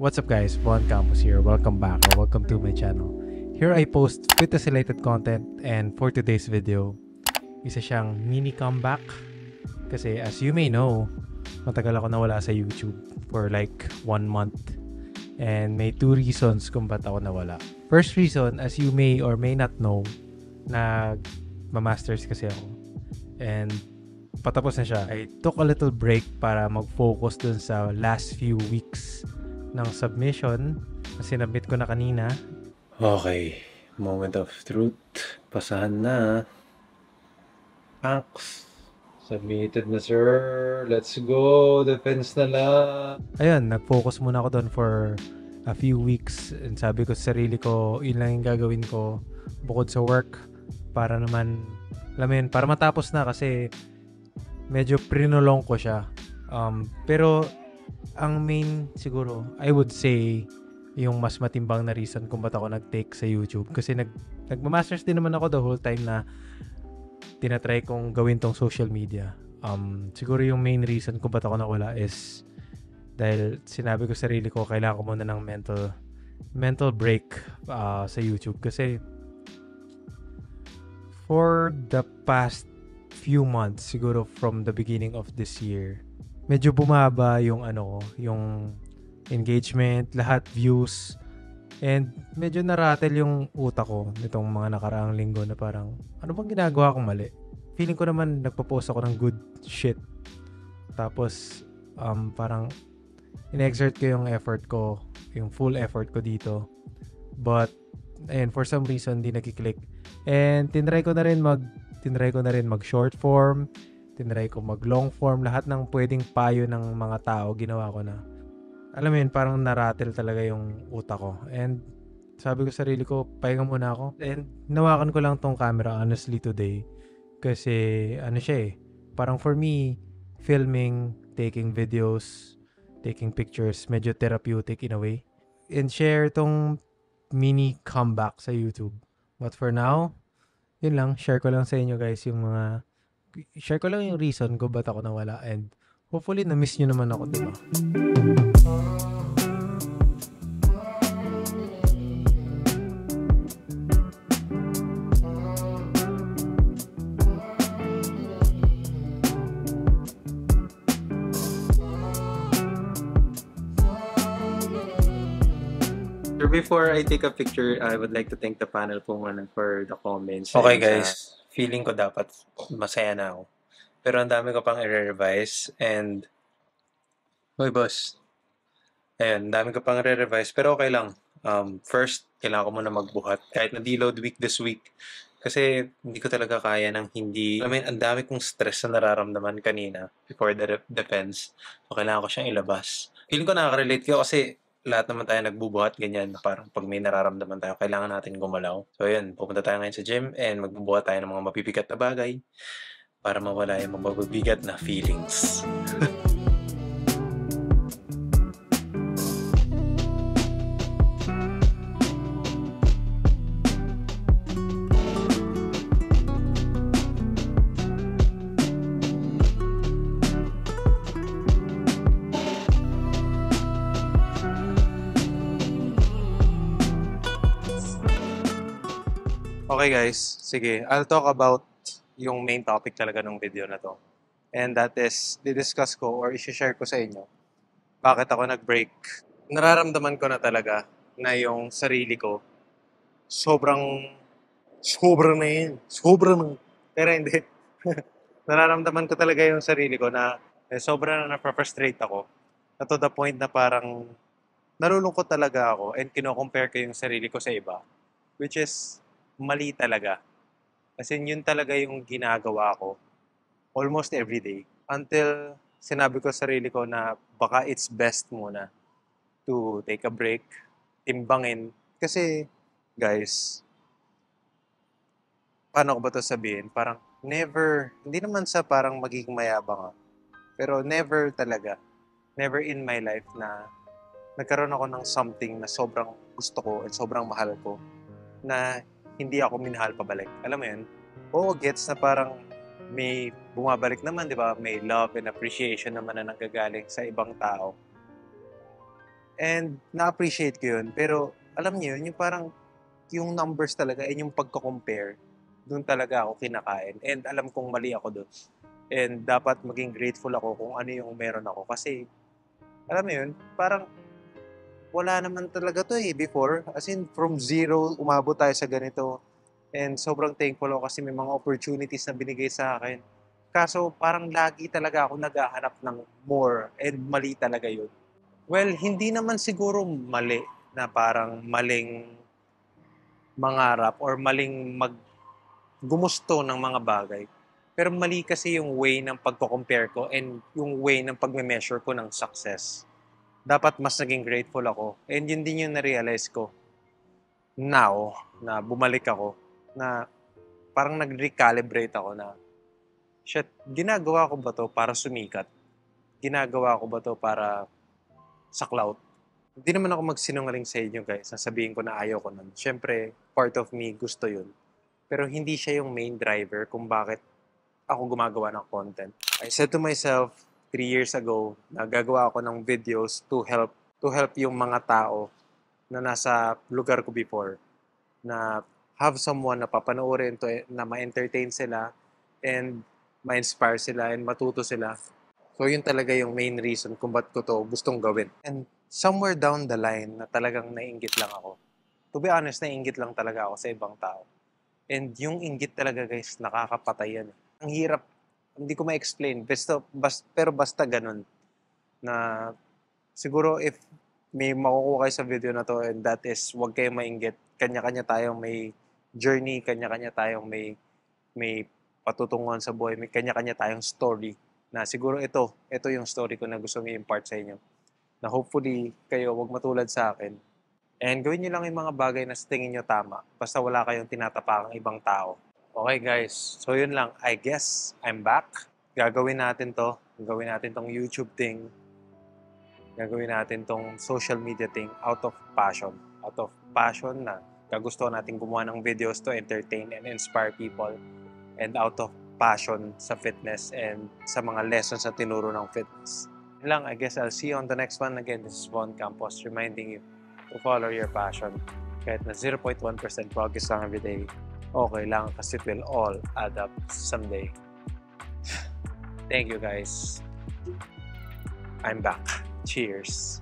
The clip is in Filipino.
What's up guys, Bon Campos here. Welcome back or welcome to my channel. Here I post fitness related content, and for today's video, isa siyang mini comeback. Kasi as you may know, matagal ako nawala sa YouTube for like 1 month. And may 2 reasons kung ba't ako nawala. First reason, as you may or may not know, nag-masters kasi ako. And patapos na siya. I took a little break para mag-focus dun sa last few weeks ng submission na sinubmit ko na kanina. Okay, moment of truth. Pasahan na. Thanks. Submitted na sir. Let's go. Defense na lang. Ayun, nag-focus muna ako doon for a few weeks. And sabi ko sa sarili ko, yun lang yung gagawin ko bukod sa work. Para naman, alam mo yun, para matapos na kasi medyo prinulong ko siya. Pero ang main siguro, I would say, yung mas matimbang na reason kung ba't ako nag-take sa YouTube. Kasi nagmamasters din naman ako the whole time na tinatry kong gawin tong social media. Siguro yung main reason kung ba't ako nawala is dahil sinabi ko sarili ko, kailangan ko muna ng mental break sa YouTube. Kasi for the past few months, siguro from the beginning of this year, medyo bumaba yung yung engagement, lahat views, and medyo narattle yung utak ko nitong mga nakaraang linggo na parang, ano bang ginagawa kong mali? Feeling ko naman nagpo-post ako ng good shit. Tapos, parang in-exert ko yung effort ko, yung full effort ko dito. But, ayun, for some reason, di nagkiklik. And tinry ko na rin mag short form, tinry ko mag long form, lahat ng pwedeng payo ng mga tao ginawa ko na. Alam mo yun, parang narattle talaga yung utak ko. And sabi ko sa sarili ko, pahinga muna ako. And nawakan ko lang tong camera honestly today. Kasi ano siya parang for me, filming, taking videos, taking pictures, medyo therapeutic in a way. And share tong mini comeback sa YouTube. But for now, yun lang, share ko lang sa inyo guys share ko lang yung reason ko ba't ako nawala, and hopefully na-miss nyo naman ako, diba? Before I take a picture, I would like to thank the panel po muna for the comments. Okay guys, feeling ko dapat masaya na ako. Pero ang dami ko pang i-revise and... Hoy boss. Ayun, dami ko pang i-revise pero okay lang. First, kailangan ko muna magbuhat. Kahit na-deload week this week. Kasi hindi ko talaga kaya ng hindi... I mean, ang dami kong stress na nararamdaman kanina before the defense. So, kailangan ko siyang ilabas. Feeling ko nakaka-relate ko kasi lahat naman tayo nagbubuhat, ganyan. Parang pag may nararamdaman tayo, kailangan natin gumalaw. So, yun. Pupunta tayo ngayon sa gym and magbubuhat tayo ng mga mabibigat na bagay para mawala yung mga mabibigat na feelings. Okay guys, sige. I'll talk about yung main topic talaga ng video na to. And that is, didiscuss ko or isi-share ko sa inyo bakit ako nag-break. Nararamdaman ko na talaga na yung sarili ko sobrang na yun. Pero hindi. Nararamdaman ko talaga yung sarili ko na sobrang na-frustrate ako. Na to the point na parang nalulungkot talaga ako and kino-compare ko yung sarili ko sa iba. Which is mali talaga. Kasi yun talaga yung ginagawa ko almost every day. Until sinabi ko sa sarili ko na baka it's best muna to take a break, timbangin. Kasi, guys, paano ko ba ito sabihin? Parang never, hindi naman sa parang magiging mayabang pero never talaga, never in my life na nagkaroon ako ng something na sobrang gusto ko at sobrang mahal ko na hindi ako minahal pabalik. Alam mo yun? Oo, gets na parang may bumabalik naman, di ba? May love and appreciation naman na nanggagaling sa ibang tao. And na-appreciate ko yun. Pero alam niyo yun, yung parang yung numbers talaga and yung pagko-compare, doon talaga ako kinakain. And alam kong mali ako doon. And dapat maging grateful ako kung ano yung meron ako. Kasi, alam mo yun, parang wala naman talaga to before. As in, from zero, umabot tayo sa ganito. And sobrang thankful ako kasi may mga opportunities na binigay sa akin. Kaso parang lagi talaga ako naghahanap ng more and mali talaga yun. Well, hindi naman siguro mali na parang maling mangarap or maling gumusto ng mga bagay. Pero mali kasi yung way ng pagko-compare ko and yung way ng pagme-measure ko ng success. Dapat mas naging grateful ako. And yun din yung na-realize ko now na bumalik ako na parang nag-recalibrate ako na shit, ginagawa ko ba to para sumikat? Ginagawa ko ba to para sa clout? Hindi naman ako magsinungaling sa inyo guys. Sasabihin ko na ayaw ko nun. Siyempre, part of me gusto yun. Pero hindi siya yung main driver kung bakit ako gumagawa ng content. I said to myself 3 years ago na gagawa ako ng videos to help yung mga tao na nasa lugar ko before, na have someone na papanoorin to, na ma-entertain sila and ma-inspire sila and matuto sila. So yun talaga yung main reason kung ba't ko to gustong gawin. And somewhere down the line na talagang nainggit lang ako. To be honest, nainggit lang talaga ako sa ibang tao. And yung inggit talaga guys, nakakapatay yan. Ang hirap, hindi ko ma-explain. Pero basta ganun. Na siguro if may makukuha kayo sa video na to and that is huwag kayong mainggit. Kanya-kanya tayong may journey, kanya-kanya tayong may patutunguhan sa buhay, may kanya-kanya tayong story. Na siguro ito yung story ko na gusto i-impart sa inyo. Na hopefully kayo wag matulad sa akin. And gawin nyo lang yung mga bagay na sa tingin nyo tama. Basta wala kayong tinatapakang ibang tao. Okay guys, so yun lang. I guess I'm back. Gagawin natin to. Gagawin natin tong YouTube thing. Gagawin natin tong social media thing out of passion. Out of passion na kagusto natin gumawa ng videos to entertain and inspire people. And out of passion sa fitness and sa mga lessons na tinuro ng fitness. Yun lang, I guess I'll see you on the next one. Again, this is Von Campos reminding you to follow your passion. Kahit na 0.1% progress lang everyday, okay lang kasi it will all add up someday. Thank you guys. I'm back. Cheers.